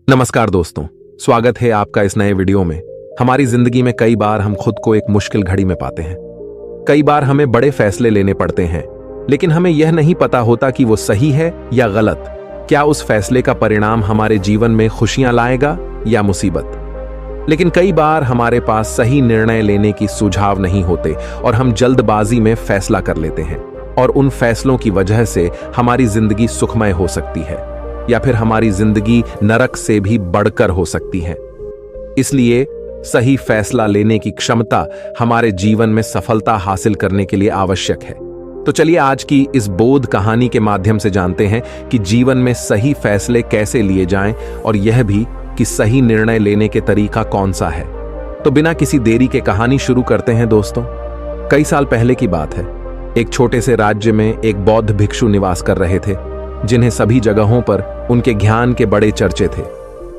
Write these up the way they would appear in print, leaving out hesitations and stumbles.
नमस्कार दोस्तों, स्वागत है आपका इस नए वीडियो में। हमारी जिंदगी में कई बार हम खुद को एक मुश्किल घड़ी में पाते हैं। कई बार हमें बड़े फैसले लेने पड़ते हैं, लेकिन हमें यह नहीं पता होता कि वो सही है या गलत। क्या उस फैसले का परिणाम हमारे जीवन में खुशियां लाएगा या मुसीबत। लेकिन कई बार हमारे पास सही निर्णय लेने की सुझाव नहीं होते और हम जल्दबाजी में फैसला कर लेते हैं, और उन फैसलों की वजह से हमारी जिंदगी सुखमय हो सकती है या फिर हमारी जिंदगी नरक से भी बढ़कर हो सकती है। इसलिए सही फैसला लेने की क्षमता हमारे जीवन में सफलता हासिल करने के लिए आवश्यक है। तो चलिए आज की इस बोध कहानी के माध्यम से जानते हैं कि जीवन में सही फैसले कैसे लिए जाएं, और यह भी कि सही निर्णय लेने के तरीका कौन सा है। तो बिना किसी देरी के कहानी शुरू करते हैं दोस्तों। कई साल पहले की बात है। एक छोटे से राज्य में एक बौद्ध भिक्षु निवास कर रहे थे, जिन्हें सभी जगहों पर उनके ज्ञान के बड़े चर्चे थे।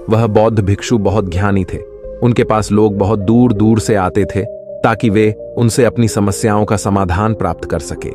वह बौद्ध भिक्षु बहुत ज्ञानी थे। उनके पास लोग बहुत दूर दूर से आते थे ताकि वे उनसे अपनी समस्याओं का समाधान प्राप्त कर सके।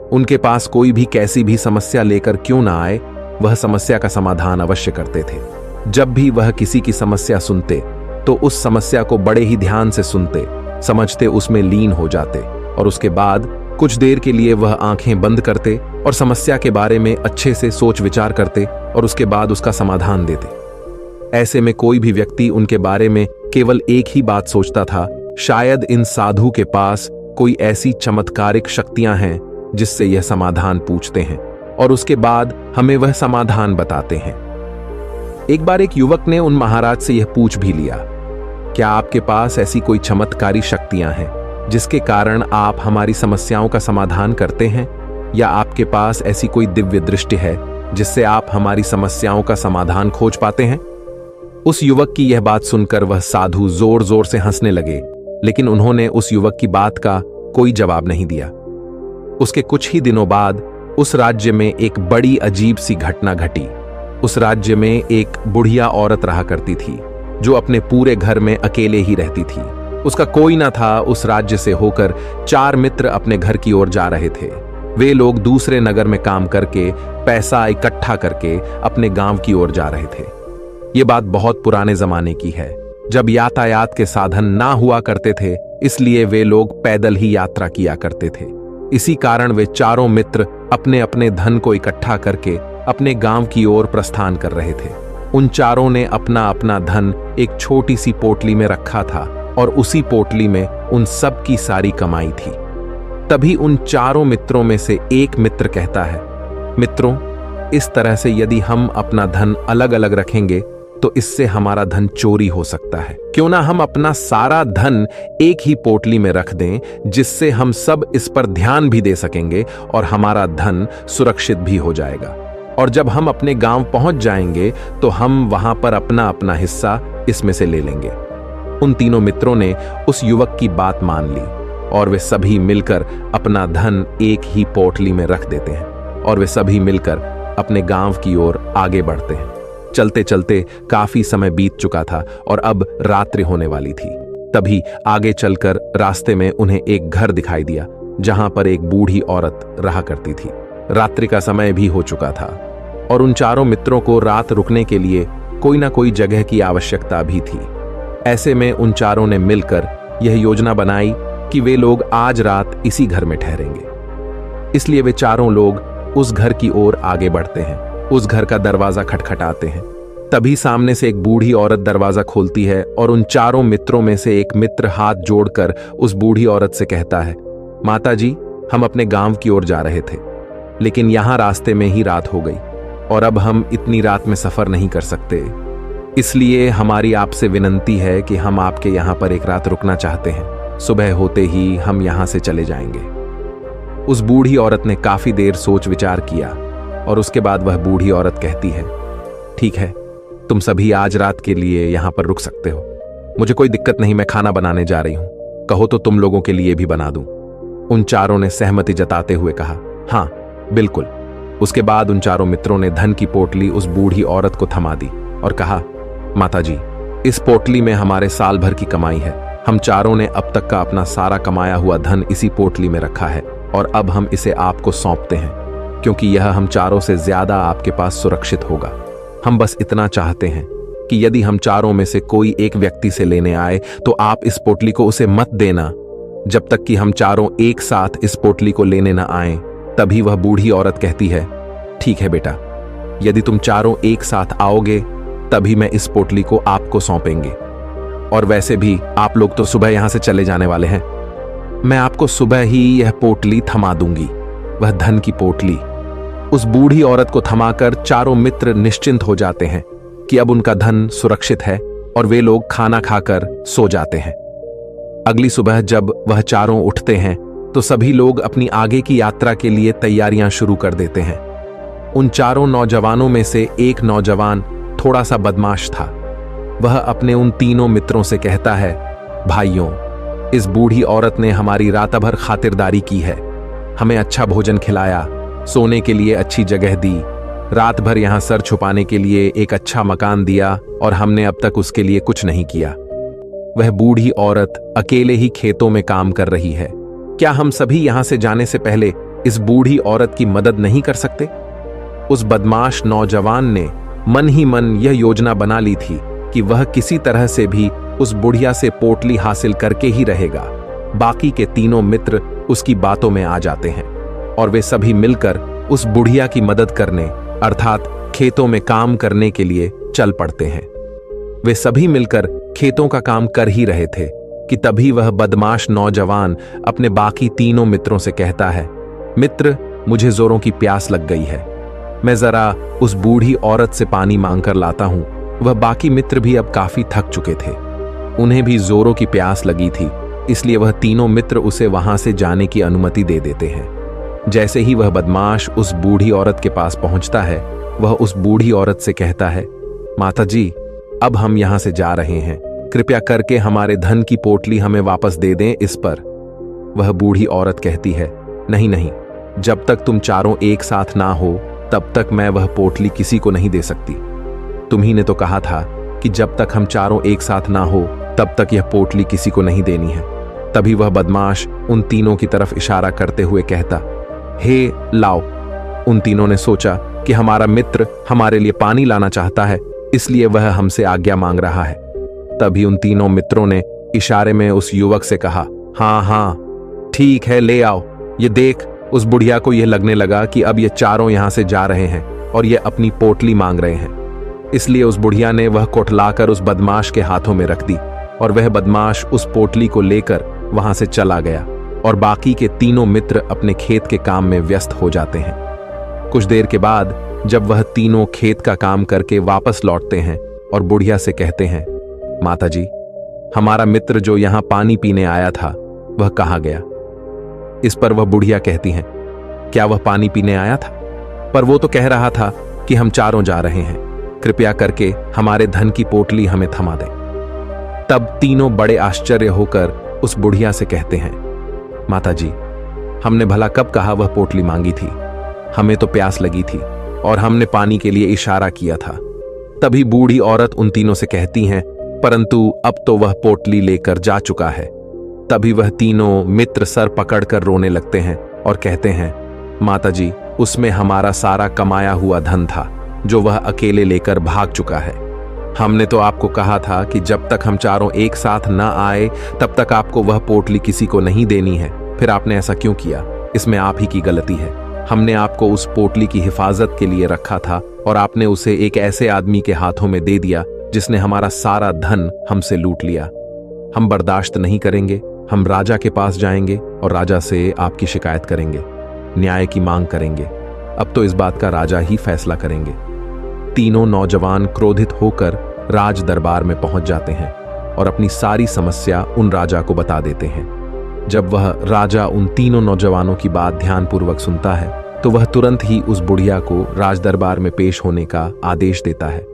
उनके पास कोई भी कैसी भी समस्या लेकर क्यों ना आए, वह समस्या का समाधान अवश्य करते थे। जब भी वह किसी की समस्या सुनते तो उस समस्या को बड़े ही ध्यान से सुनते, समझते, उसमें लीन हो जाते, और उसके बाद कुछ देर के लिए वह आंखें बंद करते और समस्या के बारे में अच्छे से सोच विचार करते और उसके बाद उसका समाधान देते। ऐसे में कोई भी व्यक्ति उनके बारे में केवल एक ही बात सोचता था, शायद इन साधु के पास कोई ऐसी चमत्कारिक शक्तियां हैं जिससे यह समाधान पूछते हैं और उसके बाद हमें वह समाधान बताते हैं। एक बार एक युवक ने उन महाराज से यह पूछ भी लिया, क्या आपके पास ऐसी कोई चमत्कारी शक्तियां हैं जिसके कारण आप हमारी समस्याओं का समाधान करते हैं, या आपके पास ऐसी कोई दिव्य दृष्टि है जिससे आप हमारी समस्याओं का समाधान खोज पाते हैं। उस युवक की यह बात सुनकर वह साधु जोर जोर से हंसने लगे, लेकिन उन्होंने उस युवक की बात का कोई जवाब नहीं दिया। उसके कुछ ही दिनों बाद उस राज्य में एक बड़ी अजीब सी घटना घटी। उस राज्य में एक बुढ़िया औरत रहा करती थी, जो अपने पूरे घर में अकेले ही रहती थी। उसका कोई ना था। उस राज्य से होकर 4 मित्र अपने घर की ओर जा रहे थे। वे लोग दूसरे नगर में काम करके पैसा इकट्ठा करके अपने गांव की ओर जा रहे थे। ये बात बहुत पुराने जमाने की है, जब यातायात के साधन ना हुआ करते थे, इसलिए वे लोग पैदल ही यात्रा किया करते थे। इसी कारण वे चारों मित्र अपने अपने धन को इकट्ठा करके अपने गांव की ओर प्रस्थान कर रहे थे। उन चारों ने अपना अपना धन एक छोटी सी पोटली में रखा था और उसी पोटली में उन सब की सारी कमाई थी। तभी उन चारों मित्रों में से एक मित्र कहता है, मित्रों, इस तरह से यदि हम अपना धन अलग अलग रखेंगे तो इससे हमारा धन चोरी हो सकता है। क्यों ना हम अपना सारा धन एक ही पोटली में रख दें, जिससे हम सब इस पर ध्यान भी दे सकेंगे और हमारा धन सुरक्षित भी हो जाएगा। और जब हम अपने गांव पहुंच जाएंगे तो हम वहां पर अपना अपना हिस्सा इसमें से ले लेंगे। उन तीनों मित्रों ने उस युवक की बात मान ली और वे सभी मिलकर अपना धन एक ही पोटली में रख देते हैं और वे सभी मिलकर अपने गांव की ओर आगे बढ़ते हैं। चलते चलते काफी समय बीत चुका था और अब रात्रि होने वाली थी। तभी आगे चलकर रास्ते में उन्हें एक घर दिखाई दिया, जहां पर एक बूढ़ी औरत रहा करती थी। रात्रि का समय भी हो चुका था और उन चारों मित्रों को रात रुकने के लिए कोई ना कोई जगह की आवश्यकता भी थी। ऐसे में उन चारों ने मिलकर यह योजना बनाई कि वे लोग आज रात इसी घर में ठहरेंगे। इसलिए वे चारों लोग उस घर की ओर आगे बढ़ते हैं। उस घर का दरवाजा खटखटाते हैं। तभी सामने से एक बूढ़ी औरत दरवाजा खोलती है और उन चारों मित्रों में से एक मित्र हाथ जोड़कर उस बूढ़ी औरत से कहता है, माता जी, हम अपने गांव की ओर जा रहे थे, लेकिन यहां रास्ते में ही रात हो गई और अब हम इतनी रात में सफर नहीं कर सकते। इसलिए हमारी आपसे विनंती है कि हम आपके यहां पर एक रात रुकना चाहते हैं। सुबह होते ही हम यहां से चले जाएंगे। उस बूढ़ी औरत ने काफी देर सोच विचार किया और उसके बाद वह बूढ़ी औरत कहती है, ठीक है, तुम सभी आज रात के लिए यहां पर रुक सकते हो। मुझे कोई दिक्कत नहीं, मैं खाना बनाने जा रही हूं। कहो तो तुम लोगों के लिए भी बना दूं। उन चारों ने सहमति जताते हुए कहा, हाँ बिल्कुल। उसके बाद उन चारों मित्रों ने धन की पोटली उस बूढ़ी औरत को थमा दी और कहा, माता जी, इस पोटली में हमारे साल भर की कमाई है। हम चारों ने अब तक का अपना सारा कमाया हुआ धन इसी पोटली में रखा है और अब हम इसे आपको सौंपते हैं, क्योंकि यह हम चारों से ज्यादा आपके पास सुरक्षित होगा। हम बस इतना चाहते हैं कि यदि हम चारों में से कोई एक व्यक्ति से लेने आए तो आप इस पोटली को उसे मत देना जब तक कि हम चारों एक साथ इस पोटली को लेने न आए। तभी वह बूढ़ी औरत कहती है, ठीक है बेटा, यदि तुम चारों एक साथ आओगे तभी मैं इस पोटली को आपको सौंपेंगे। और वैसे भी आप लोग तो सुबह यहां से चले जाने वाले हैं। मैं आपको सुबह ही यह पोटली थमा दूंगी, वह धन की पोटली। उस बूढ़ी औरत को थमाकर चारों मित्र निश्चिंत हो जाते हैं कि अब उनका धन सुरक्षित है और वे लोग खाना खाकर सो जाते हैं। अगली सुबह जब वह चारों उठते हैं तो सभी लोग अपनी आगे की यात्रा के लिए तैयारियां शुरू कर देते हैं। उन चारों नौजवानों में से एक नौजवान थोड़ा सा बदमाश था। वह अपने उन तीनों मित्रों से कहता है, भाइयों, इस बूढ़ी औरत ने हमारी रात भर खातिरदारी की है, हमें अच्छा भोजन खिलाया, सोने के लिए अच्छी जगह दी, रात भर यहां सर छुपाने के लिए एक अच्छा मकान दिया और हमने अब तक उसके लिए कुछ नहीं किया। वह बूढ़ी औरत अकेले ही खेतों में काम कर रही है। क्या हम सभी यहां से जाने से पहले इस बूढ़ी औरत की मदद नहीं कर सकते? उस बदमाश नौजवान ने मन ही मन यह योजना बना ली थी कि वह किसी तरह से भी उस बुढ़िया से पोटली हासिल करके ही रहेगा। बाकी के तीनों मित्र उसकी बातों में आ जाते हैं और वे सभी मिलकर उस बुढ़िया की मदद करने अर्थात खेतों में काम करने के लिए चल पड़ते हैं। वे सभी मिलकर खेतों का काम कर ही रहे थे कि तभी वह बदमाश नौजवान अपने बाकी तीनों मित्रों से कहता है, मित्र, मुझे जोरों की प्यास लग गई है, मैं जरा उस बूढ़ी औरत से पानी मांगकर लाता हूं। वह बाकी मित्र भी अब काफी थक चुके थे, उन्हें भी जोरों की प्यास लगी थी, इसलिए वह तीनों मित्र उसे वहां से जाने की अनुमति दे देते हैं। जैसे ही वह बदमाश उस बूढ़ी औरत के पास पहुंचता है, वह उस बूढ़ी औरत से कहता है, माता जी, अब हम यहां से जा रहे हैं, कृपया करके हमारे धन की पोटली हमें वापस दे दें। इस पर वह बूढ़ी औरत कहती है, नहीं नहीं, जब तक तुम चारों एक साथ ना हो तब तक मैं वह पोटली किसी को नहीं दे सकती। तुम्ही ने तो कहा था कि जब तक हम चारों एक साथ ना हो तब तक यह पोटली किसी को नहीं देनी है। तभी वह बदमाश उन तीनों की तरफ इशारा करते हुए कहता, हे लाओ। उन तीनों ने सोचा कि हमारा मित्र हमारे लिए पानी लाना चाहता है, इसलिए वह हमसे आज्ञा मांग रहा है। तभी उन तीनों मित्रों ने इशारे में उस युवक से कहा, हाँ हाँ ठीक है, ले आओ। ये देख, उस बुढ़िया को यह लगने लगा कि अब ये चारों यहां से जा रहे हैं और ये अपनी पोटली मांग रहे हैं, इसलिए उस बुढ़िया ने वह कोटलाकर उस बदमाश के हाथों में रख दी और वह बदमाश उस पोटली को लेकर वहां से चला गया और बाकी के तीनों मित्र अपने खेत के काम में व्यस्त हो जाते हैं। कुछ देर के बाद जब वह तीनों खेत का काम करके वापस लौटते हैं और बुढ़िया से कहते हैं, माता जी, हमारा मित्र जो यहां पानी पीने आया था वह कहाँ गया? इस पर वह बुढ़िया कहती हैं, क्या वह पानी पीने आया था? पर वो तो कह रहा था कि हम चारों जा रहे हैं, कृपया करके हमारे धन की पोटली हमें थमा दें। तब तीनों बड़े आश्चर्य होकर उस बुढ़िया से कहते हैं, माता जी, हमने भला कब कहा वह पोटली मांगी थी? हमें तो प्यास लगी थी और हमने पानी के लिए इशारा किया था। तभी बूढ़ी औरत उन तीनों से कहती हैं, परंतु अब तो वह पोटली लेकर जा चुका है। तभी वह तीनों मित्र सर पकड़कर रोने लगते हैं और कहते हैं, माता जी, उसमें हमारा सारा कमाया हुआ धन था जो वह अकेले लेकर भाग चुका है। हमने तो आपको कहा था कि जब तक हम चारों एक साथ न आए तब तक आपको वह पोटली किसी को नहीं देनी है, फिर आपने ऐसा क्यों किया? इसमें आप ही की गलती है। हमने आपको उस पोटली की हिफाजत के लिए रखा था और आपने उसे एक ऐसे आदमी के हाथों में दे दिया जिसने हमारा सारा धन हमसे लूट लिया। हम बर्दाश्त नहीं करेंगे, हम राजा के पास जाएंगे और राजा से आपकी शिकायत करेंगे, न्याय की मांग करेंगे। अब तो इस बात का राजा ही फैसला करेंगे। तीनों नौजवान क्रोधित होकर राज दरबार में पहुंच जाते हैं और अपनी सारी समस्या उन राजा को बता देते हैं। जब वह राजा उन तीनों नौजवानों की बात ध्यानपूर्वक सुनता है तो वह तुरंत ही उस बुढ़िया को राज दरबार में पेश होने का आदेश देता है।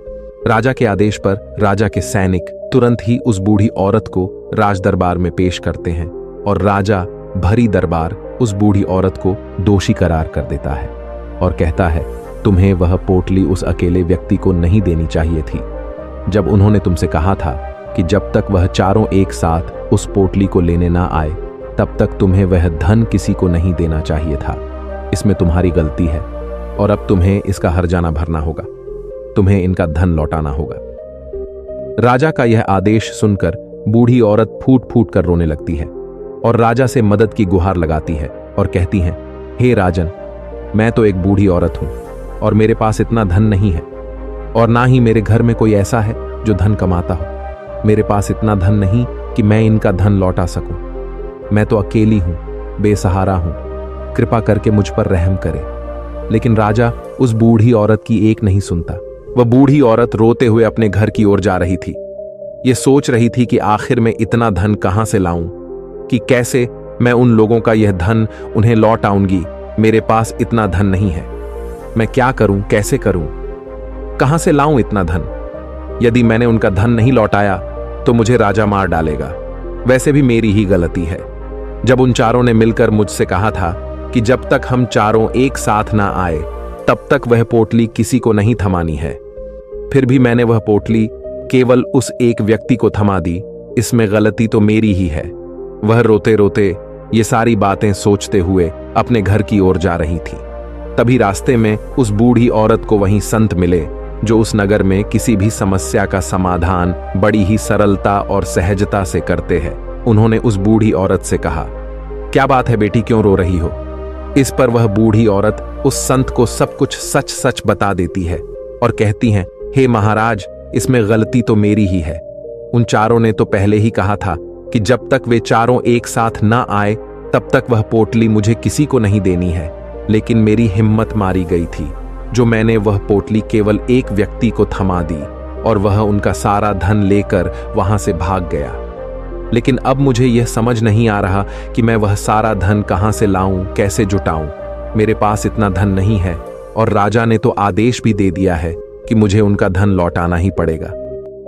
राजा के आदेश पर राजा के सैनिक तुरंत ही उस बूढ़ी औरत को राज दरबार में पेश करते हैं और राजा भरी दरबार उस बूढ़ी औरत को दोषी करार कर देता है और कहता है, तुम्हें वह पोटली उस अकेले व्यक्ति को नहीं देनी चाहिए थी। जब उन्होंने तुमसे कहा था कि जब तक वह चारों एक साथ उस पोटली को लेने ना आए तब तक तुम्हें वह धन किसी को नहीं देना चाहिए था। इसमें तुम्हारी गलती है और अब तुम्हें इसका हर्जाना भरना होगा, तुम्हें इनका धन लौटाना होगा। राजा का यह आदेश सुनकर बूढ़ी औरत फूट फूट कर रोने लगती है और राजा से मदद की गुहार लगाती है और कहती हैं, हे राजन, मैं तो एक बूढ़ी औरत हूं और मेरे पास इतना धन नहीं है और ना ही मेरे घर में कोई ऐसा है जो धन कमाता हो। मेरे पास इतना धन नहीं कि मैं इनका धन लौटा सकूं। मैं तो अकेली हूं, बेसहारा हूं, कृपा करके मुझ पर रहम करे। लेकिन राजा उस बूढ़ी औरत की एक नहीं सुनता। वह बूढ़ी औरत रोते हुए अपने घर की ओर जा रही थी। ये सोच रही थी कि आखिर मैं इतना धन कहां से लाऊं, कि कैसे मैं उन लोगों का यह धन उन्हें लौट आऊंगी। मेरे पास इतना धन नहीं है। मैं क्या करूं, कैसे करूं, कहां से लाऊं इतना धन? यदि मैंने उनका धन नहीं लौटाया तो मुझे राजा मार डालेगा। वैसे भी मेरी ही गलती है। जब उन चारों ने मिलकर मुझसे कहा था कि जब तक हम चारों एक साथ ना आए तब तक वह पोटली किसी को नहीं थमानी है, फिर भी मैंने वह पोटली केवल उस एक व्यक्ति को थमा दी। इसमें गलती तो मेरी ही है। वह रोते रोते ये सारी बातें सोचते हुए अपने घर की ओर जा रही थी। तभी रास्ते में उस बूढ़ी औरत को वहीं संत मिले जो उस नगर में किसी भी समस्या का समाधान बड़ी ही सरलता और सहजता से करते हैं। उन्होंने उस बूढ़ी औरत से कहा, क्या बात है बेटी, क्यों रो रही हो? इस पर वह बूढ़ी औरत उस संत को सब कुछ सच सच बता देती है और कहती हैं, हे महाराज, इसमें गलती तो मेरी ही है। उन चारों ने तो पहले ही कहा था कि जब तक वे चारों एक साथ ना आए तब तक वह पोटली मुझे किसी को नहीं देनी है। लेकिन मेरी हिम्मत मारी गई थी जो मैंने वह पोटली केवल एक व्यक्ति को थमा दी और वह उनका सारा धन लेकर वहां से भाग गया। लेकिन अब मुझे यह समझ नहीं आ रहा कि मैं वह सारा धन कहां से लाऊं, कैसे जुटाऊं। मेरे पास इतना धन नहीं है और राजा ने तो आदेश भी दे दिया है कि मुझे उनका धन लौटाना ही पड़ेगा।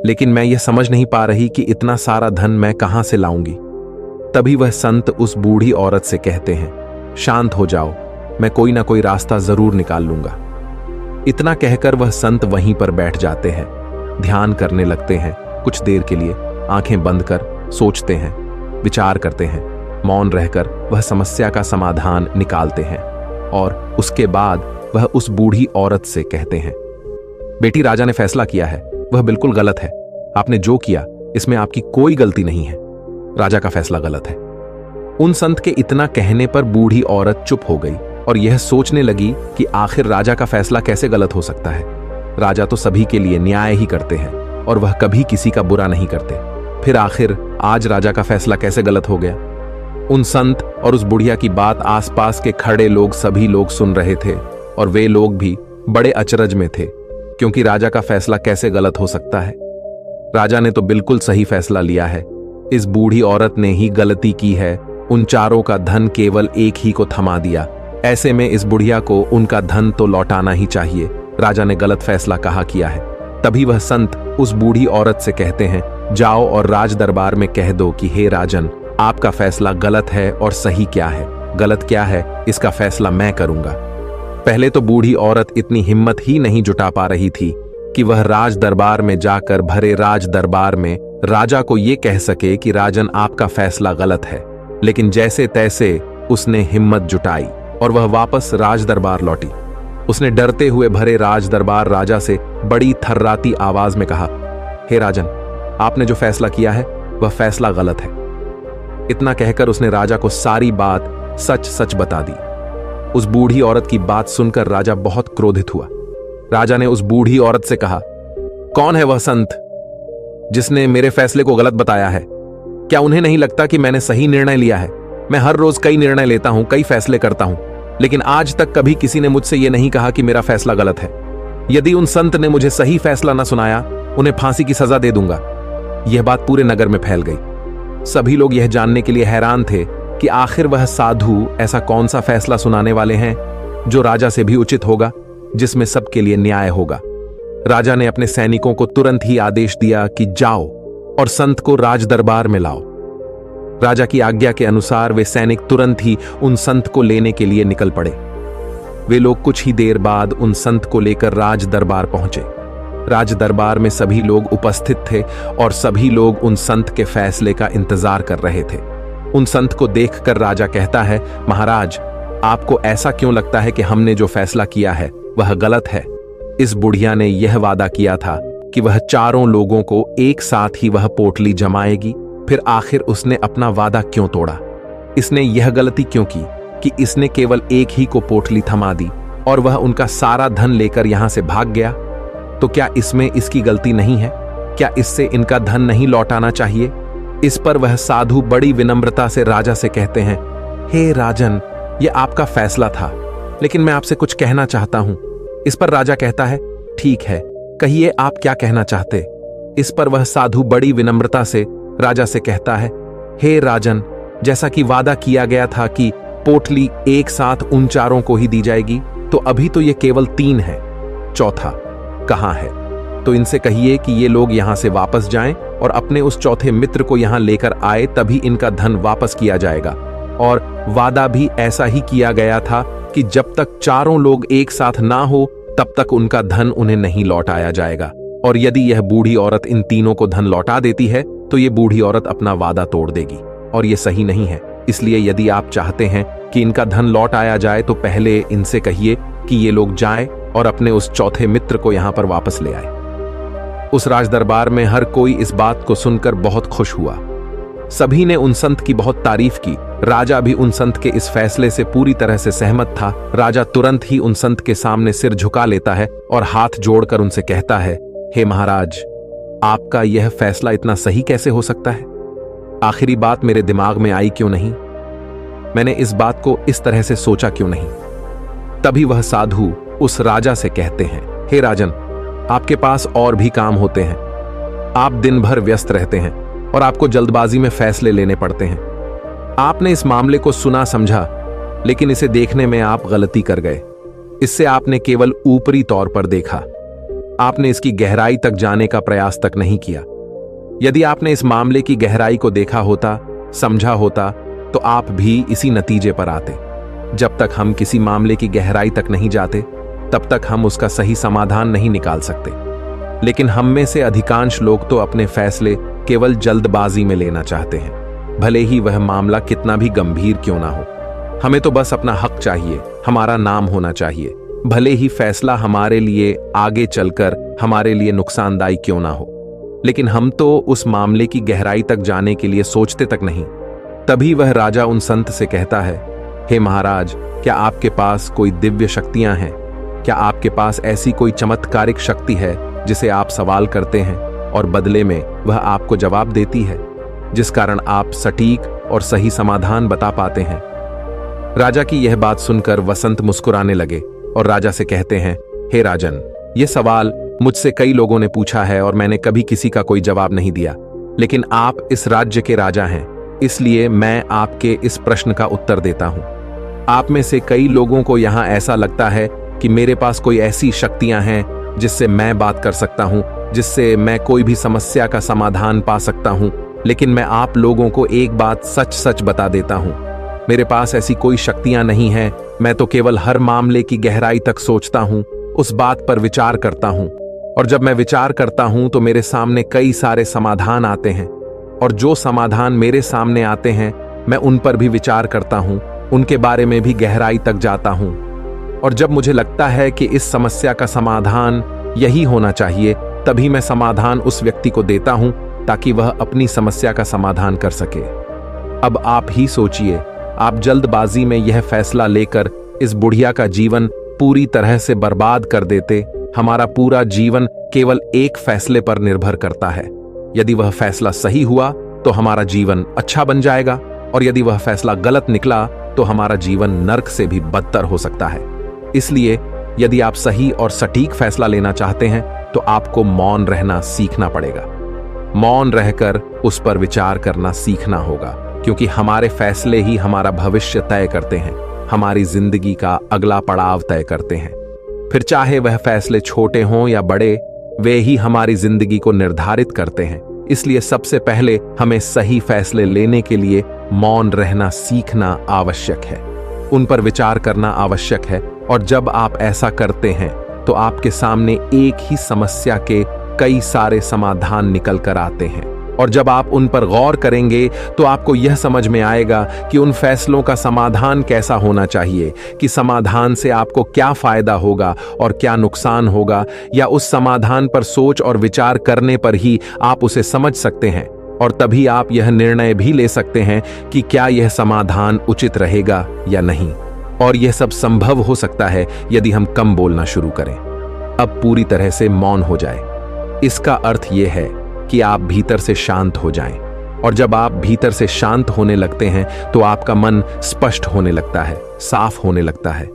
लेकिन मैं यह समझ नहीं पा रही कि इतना सारा धन मैं कहां से लाऊंगी। तभी वह संत उस बूढ़ी औरत से कहते हैं, शांत हो जाओ, मैं कोई ना कोई रास्ता जरूर निकाल लूंगा। इतना कहकर वह संत वहीं पर बैठ जाते हैं, ध्यान करने लगते हैं। कुछ देर के लिए आंखें बंद कर सोचते हैं, विचार करते हैं। मौन रहकर वह समस्या का समाधान निकालते हैं और उसके बाद वह उस बूढ़ी औरत से कहते हैं, बेटी, राजा ने फैसला किया है, वह बिल्कुल गलत है। आपने जो किया इसमें आपकी कोई गलती नहीं है। राजा का फैसला गलत है। उन संत के इतना कहने पर बूढ़ी औरत चुप हो गई और यह सोचने लगी कि आखिर राजा का फैसला कैसे गलत हो सकता है। राजा तो सभी के लिए न्याय ही करते हैं और वह कभी किसी का बुरा नहीं करते। फिर आखिर आज राजा का फैसला कैसे गलत हो गया? उन संत और उस बुढ़िया की बात आसपास के खड़े लोग सभी लोग सुन रहे थे और वे लोग भी बड़े अचरज में थे, क्योंकि राजा का फैसला कैसे गलत हो सकता है। राजा ने तो बिल्कुल सही फैसला लिया है। इस बूढ़ी औरत ने ही गलती की है, उन चारों का धन केवल एक ही को थमा दिया। ऐसे में इस बुढ़िया को उनका धन तो लौटाना ही चाहिए। राजा ने गलत फैसला कहा किया है। तभी वह संत उस बूढ़ी औरत से कहते हैं, जाओ और राज दरबार में कह दो कि हे राजन, आपका फैसला गलत है और सही क्या है, गलत क्या है, इसका फैसला मैं करूंगा। पहले तो बूढ़ी औरत इतनी हिम्मत ही नहीं जुटा पा रही थी कि वह राज दरबार में जाकर भरे राज दरबार में राजा को यह कह सके कि राजन, आपका फैसला गलत है। लेकिन जैसे तैसे उसने हिम्मत जुटाई और वह वापस राज दरबार लौटी। उसने डरते हुए भरे राज दरबार राजा से बड़ी थर्राती आवाज में कहा, हे राजन, आपने जो फैसला किया है वह फैसला गलत है। इतना कहकर उसने राजा को सारी बात सच सच बता दी। उस बूढ़ी औरत की बात सुनकर राजा बहुत क्रोधित हुआ। राजा ने उस बूढ़ी औरत से कहा, कौन है वह संत जिसने मेरे फैसले को गलत बताया है? क्या उन्हें नहीं लगता कि मैंने सही निर्णय लिया है? मैं हर रोज कई निर्णय लेता हूं, कई फैसले करता हूं, लेकिन आज तक कभी किसी ने मुझसे यह नहीं कहा कि मेरा फैसला गलत है। यदि उन संत ने मुझे सही फैसला न सुनाया, उन्हें फांसी की सजा दे दूंगा। यह बात पूरे नगर में फैल गई। सभी लोग यह जानने के लिए हैरान थे कि आखिर वह साधु ऐसा कौन सा फैसला सुनाने वाले हैं जो राजा से भी उचित होगा, जिसमें सबके लिए न्याय होगा। राजा ने अपने सैनिकों को तुरंत ही आदेश दिया कि जाओ और संत को राज दरबार में लाओ। राजा की आज्ञा के अनुसार वे सैनिक तुरंत ही उन संत को लेने के लिए निकल पड़े। वे लोग कुछ ही देर बाद उन संत को लेकर राज दरबार पहुंचे। राज दरबार में सभी लोग उपस्थित थे और सभी लोग उन संत के फैसले का इंतजार कर रहे थे। उन संत को देखकर राजा कहता है, महाराज, आपको ऐसा क्यों लगता है कि हमने जो फैसला किया है वह गलत है? इस बुढ़िया ने यह वादा किया था कि वह चारों लोगों को एक साथ ही वह पोटली जमाएगी। फिर आखिर उसने अपना वादा क्यों तोड़ा? इसने यह गलती क्यों की कि इसने केवल एक ही को पोटली थमा दी और वह उनका सारा धन लेकर यहां से भाग गया? तो क्या इसमें इसकी गलती नहीं है? क्या इससे इनका धन नहीं लौटाना चाहिए? इस पर वह साधु बड़ी विनम्रता से राजा से कहते हैं, हे राजन, यह आपका फैसला था, लेकिन मैं आपसे कुछ कहना चाहता हूं। इस पर राजा कहता है, ठीक है, कहिए आप क्या कहना चाहते। इस पर वह साधु बड़ी विनम्रता से राजा से कहता है, हे राजन, जैसा कि वादा किया गया था कि पोटली एक साथ उन चारों को ही दी जाएगी, तो अभी तो ये केवल 3 है, चौथा कहां है? तो इनसे कहिए कि ये लोग यहां से वापस जाएं और अपने उस चौथे मित्र को यहां लेकर आए, तभी इनका धन वापस किया जाएगा। और वादा भी ऐसा ही किया गया था कि जब तक चारों लोग एक साथ ना हो तब तक उनका धन उन्हें नहीं लौटाया जाएगा। और यदि यह बूढ़ी औरत इन तीनों को धन लौटा देती है तो ये बूढ़ी औरत अपना वादा तोड़ देगी, और ये सही नहीं है। इसलिए यदि आप चाहते हैं कि इनका धन लौट आया जाए तो पहले इनसे कहिए कि ये लोग जाएं और अपने उस चौथे मित्र को यहां पर वापस ले आए। उस राजदरबार में हर कोई इस बात को सुनकर बहुत खुश हुआ। सभी ने उन संत की बहुत तारीफ की। राजा भी उन संत के इस फैसले से पूरी तरह से सहमत था। राजा तुरंत ही उन संत के सामने सिर झुका लेता है और हाथ जोड़कर उनसे कहता है, हे महाराज, आपका यह फैसला इतना सही कैसे हो सकता है? आखिरी बात मेरे दिमाग में आई क्यों नहीं? मैंने इस बात को इस तरह से सोचा क्यों नहीं? तभी वह साधु उस राजा से कहते हैं, हे राजन, आपके पास और भी काम होते हैं। आप दिन भर व्यस्त रहते हैं और आपको जल्दबाजी में फैसले लेने पड़ते हैं। आपने इस मामले को सुना समझा, लेकिन इसे देखने में आप गलती कर गए। इससे आपने केवल ऊपरी तौर पर देखा। आपने इसकी गहराई तक जाने का प्रयास तक नहीं किया। यदि आपने इस मामले की गहराई को देखा होता, समझा होता, तो आप भी इसी नतीजे पर आते। जब तक हम किसी मामले की गहराई तक नहीं जाते, तब तक हम उसका सही समाधान नहीं निकाल सकते। लेकिन हम में से अधिकांश लोग तो अपने फैसले केवल जल्दबाजी में लेना चाहते हैं, भले ही वह मामला कितना भी गंभीर क्यों ना हो। हमें तो बस अपना हक चाहिए, हमारा नाम होना चाहिए, भले ही फैसला हमारे लिए आगे चलकर हमारे लिए नुकसानदायी क्यों ना हो। लेकिन हम तो उस मामले की गहराई तक जाने के लिए सोचते तक नहीं। तभी वह राजा उन संत से कहता है, हे महाराज, क्या आपके पास कोई दिव्य शक्तियां हैं? क्या आपके पास ऐसी कोई चमत्कारिक शक्ति है जिसे आप सवाल करते हैं और बदले में वह आपको जवाब देती है, जिस कारण आप सटीक और सही समाधान बता पाते हैं? राजा की यह बात सुनकर वसंत मुस्कुराने लगे और राजा से कहते हैं, हे राजन, यह सवाल मुझसे कई लोगों ने पूछा है और मैंने कभी किसी का कोई जवाब नहीं दिया। लेकिन आप इस राज्य के राजा हैं, इसलिए मैं आपके इस प्रश्न का उत्तर देता हूं। आप में से कई लोगों को यहां ऐसा लगता है कि मेरे पास कोई ऐसी शक्तियां हैं जिससे मैं बात कर सकता हूं, जिससे मैं कोई भी समस्या का समाधान पा सकता हूं। लेकिन मैं आप लोगों को एक बात सच सच बता देता हूं, मेरे पास ऐसी कोई शक्तियां नहीं हैं। मैं तो केवल हर मामले की गहराई तक सोचता हूं, उस बात पर विचार करता हूं, और जब मैं विचार करता हूं तो मेरे सामने कई सारे समाधान आते हैं, और जो समाधान मेरे सामने आते हैं मैं उन पर भी विचार करता हूं, उनके बारे में भी गहराई तक जाता हूं। और जब मुझे लगता है कि इस समस्या का समाधान यही होना चाहिए, तभी मैं समाधान उस व्यक्ति को देता हूं ताकि वह अपनी समस्या का समाधान कर सके। अब आप ही सोचिए, आप जल्दबाजी में यह फैसला लेकर इस बुढ़िया का जीवन पूरी तरह से बर्बाद कर देते। हमारा पूरा जीवन केवल एक फैसले पर निर्भर करता है। यदि वह फैसला सही हुआ तो हमारा जीवन अच्छा बन जाएगा, और यदि वह फैसला गलत निकला तो हमारा जीवन नर्क से भी बदतर हो सकता है। इसलिए यदि आप सही और सटीक फैसला लेना चाहते हैं तो आपको मौन रहना सीखना पड़ेगा। मौन रहकर उस पर विचार करना सीखना होगा, क्योंकि हमारे फैसले ही हमारा भविष्य तय करते हैं, हमारी जिंदगी का अगला पड़ाव तय करते हैं। फिर चाहे वह फैसले छोटे हों या बड़े, वे ही हमारी जिंदगी को निर्धारित करते हैं। इसलिए सबसे पहले हमें सही फैसले लेने के लिए मौन रहना सीखना आवश्यक है, उन पर विचार करना आवश्यक है। और जब आप ऐसा करते हैं तो आपके सामने एक ही समस्या के कई सारे समाधान निकल कर आते हैं। और जब आप उन पर गौर करेंगे तो आपको यह समझ में आएगा कि उन फैसलों का समाधान कैसा होना चाहिए, कि समाधान से आपको क्या फायदा होगा और क्या नुकसान होगा, या उस समाधान पर सोच और विचार करने पर ही आप उसे समझ सकते हैं और तभी आप यह निर्णय भी ले सकते हैं कि क्या यह समाधान उचित रहेगा या नहीं। और यह सब संभव हो सकता है यदि हम कम बोलना शुरू करें, अब पूरी तरह से मौन हो जाए। इसका अर्थ यह है कि आप भीतर से शांत हो जाएं, और जब आप भीतर से शांत होने लगते हैं तो आपका मन स्पष्ट होने लगता है, साफ होने लगता है,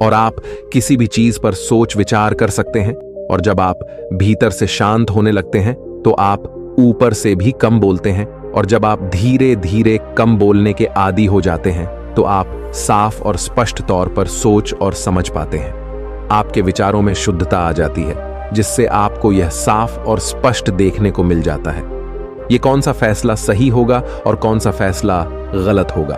और आप किसी भी चीज पर सोच विचार कर सकते हैं। और जब आप भीतर से शांत होने लगते हैं तो आप ऊपर से भी कम बोलते हैं, और जब आप धीरे धीरे कम बोलने के आदी हो जाते हैं तो आप साफ और स्पष्ट तौर पर सोच और समझ पाते हैं। आपके विचारों में शुद्धता आ जाती है, जिससे आपको यह साफ और स्पष्ट देखने को मिल जाता है ये कौन सा फैसला सही होगा और कौन सा फैसला गलत होगा।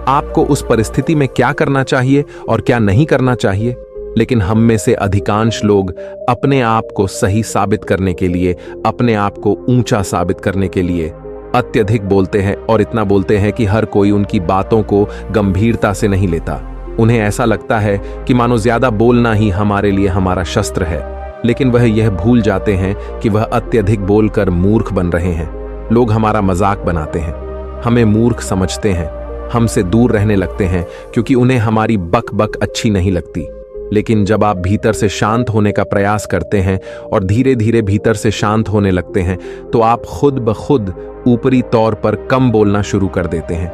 आपको उस परिस्थिति में क्या करना चाहिए और क्या नहीं करना चाहिए। लेकिन हम में से अधिकांश लोग अपने आप को सही साबित करने के लिए, अपने आप को ऊंचा साबित करने के लिए अत्यधिक बोलते हैं, और इतना बोलते हैं कि हर कोई उनकी बातों को गंभीरता से नहीं लेता। उन्हें ऐसा लगता है कि मानो ज्यादा बोलना ही हमारे लिए हमारा शस्त्र है, लेकिन वह यह भूल जाते हैं कि वह अत्यधिक बोलकर मूर्ख बन रहे हैं। लोग हमारा मजाक बनाते हैं, हमें मूर्ख समझते हैं, हमसे दूर रहने लगते हैं क्योंकि उन्हें हमारी बक बक अच्छी नहीं लगती। लेकिन जब आप भीतर से शांत होने का प्रयास करते हैं और धीरे धीरे भीतर से शांत होने लगते हैं तो आप खुद ब खुद ऊपरी तौर पर कम बोलना शुरू कर देते हैं।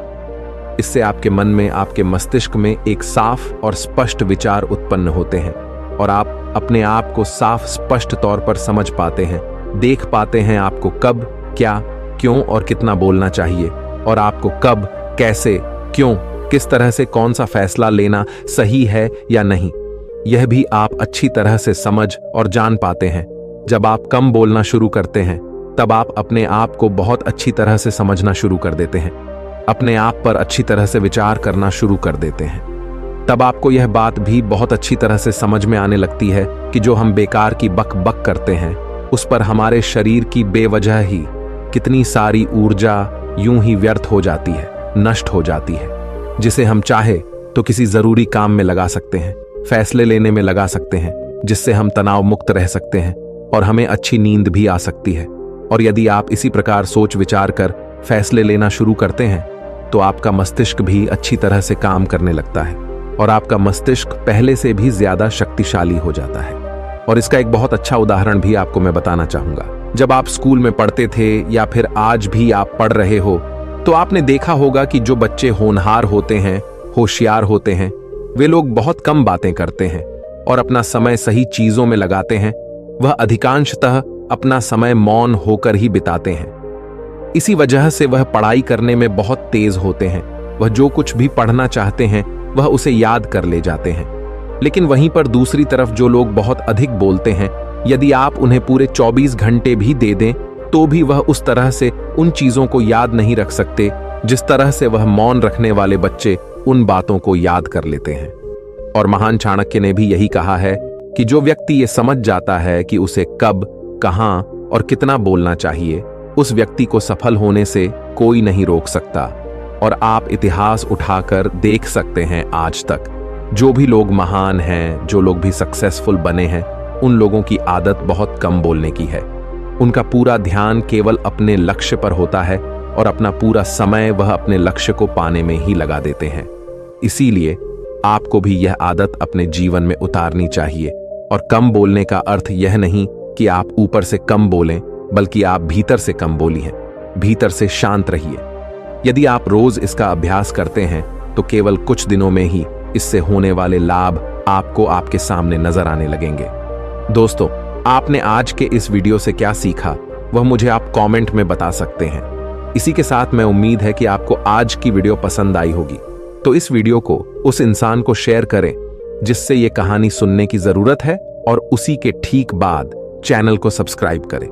इससे आपके मन में, आपके मस्तिष्क में एक साफ और स्पष्ट विचार उत्पन्न होते हैं, और आप अपने आप को साफ स्पष्ट तौर पर समझ पाते हैं, देख पाते हैं आपको कब, क्या, क्यों और कितना बोलना चाहिए, और आपको कब, कैसे, क्यों, किस तरह से कौन सा फैसला लेना सही है या नहीं, यह भी आप अच्छी तरह से समझ और जान पाते हैं। जब आप कम बोलना शुरू करते हैं तब आप अपने आप को बहुत अच्छी तरह से समझना शुरू कर देते हैं, अपने आप पर अच्छी तरह से विचार करना शुरू कर देते हैं। तब आपको यह बात भी बहुत अच्छी तरह से समझ में आने लगती है कि जो हम बेकार की बक बक करते हैं उस पर हमारे शरीर की बेवजह ही कितनी सारी ऊर्जा यूं ही व्यर्थ हो जाती है, नष्ट हो जाती है, जिसे हम चाहे तो किसी जरूरी काम में लगा सकते हैं, फैसले लेने में लगा सकते हैं, जिससे हम तनाव मुक्त रह सकते हैं और हमें अच्छी नींद भी आ सकती है। और यदि आप इसी प्रकार सोच विचार कर फैसले लेना शुरू करते हैं तो आपका मस्तिष्क भी अच्छी तरह से काम करने लगता है और आपका मस्तिष्क पहले से भी ज्यादा शक्तिशाली हो जाता है। और इसका एक बहुत अच्छा उदाहरण भी आपको मैं बताना चाहूंगा। जब आप स्कूल में पढ़ते थे या फिर आज भी आप पढ़ रहे हो तो आपने देखा होगा कि जो बच्चे होनहार होते हैं, होशियार होते हैं, वे लोग बहुत कम बातें करते हैं और अपना समय सही चीजों में लगाते हैं। वह अधिकांशतः अपना समय मौन होकर ही बिताते हैं। इसी वजह से वह पढ़ाई करने में बहुत तेज होते हैं। वह जो कुछ भी पढ़ना चाहते हैं वह उसे याद कर ले जाते हैं। लेकिन वहीं पर दूसरी तरफ जो लोग बहुत अधिक बोलते हैं, यदि आप उन्हें पूरे 24 घंटे भी दे दें तो भी वह उस तरह से उन चीजों को याद नहीं रख सकते जिस तरह से वह मौन रखने वाले बच्चे उन बातों को याद कर लेते हैं। और महान चाणक्य ने भी यही कहा है कि जो व्यक्ति ये समझ जाता है कि उसे कब, कहां और कितना बोलना चाहिए, उस व्यक्ति को सफल होने से कोई नहीं रोक सकता। और आप इतिहास उठाकर देख सकते हैं, आज तक जो भी लोग महान हैं, जो लोग भी सक्सेसफुल बने हैं, उन लोगों की आदत बहुत कम बोलने की है। उनका पूरा ध्यान केवल अपने लक्ष्य पर होता है और अपना पूरा समय वह अपने लक्ष्य को पाने में ही लगा देते हैं। इसीलिए आपको भी यह आदत अपने जीवन में उतारनी चाहिए। और कम बोलने का अर्थ यह नहीं कि आप ऊपर से कम बोलें, बल्कि आप भीतर से कम बोलिए, भीतर से शांत रहिए। यदि आप रोज इसका अभ्यास करते हैं तो केवल कुछ दिनों में ही इससे होने वाले लाभ आपको आपके सामने नजर आने लगेंगे। दोस्तों, आपने आज के इस वीडियो से क्या सीखा वह मुझे आप कमेंट में बता सकते हैं। इसी के साथ मैं उम्मीद है कि आपको आज की वीडियो पसंद आई होगी, तो इस वीडियो को उस इंसान को शेयर करें जिससे ये कहानी सुनने की जरूरत है, और उसी के ठीक बाद चैनल को सब्सक्राइब करें।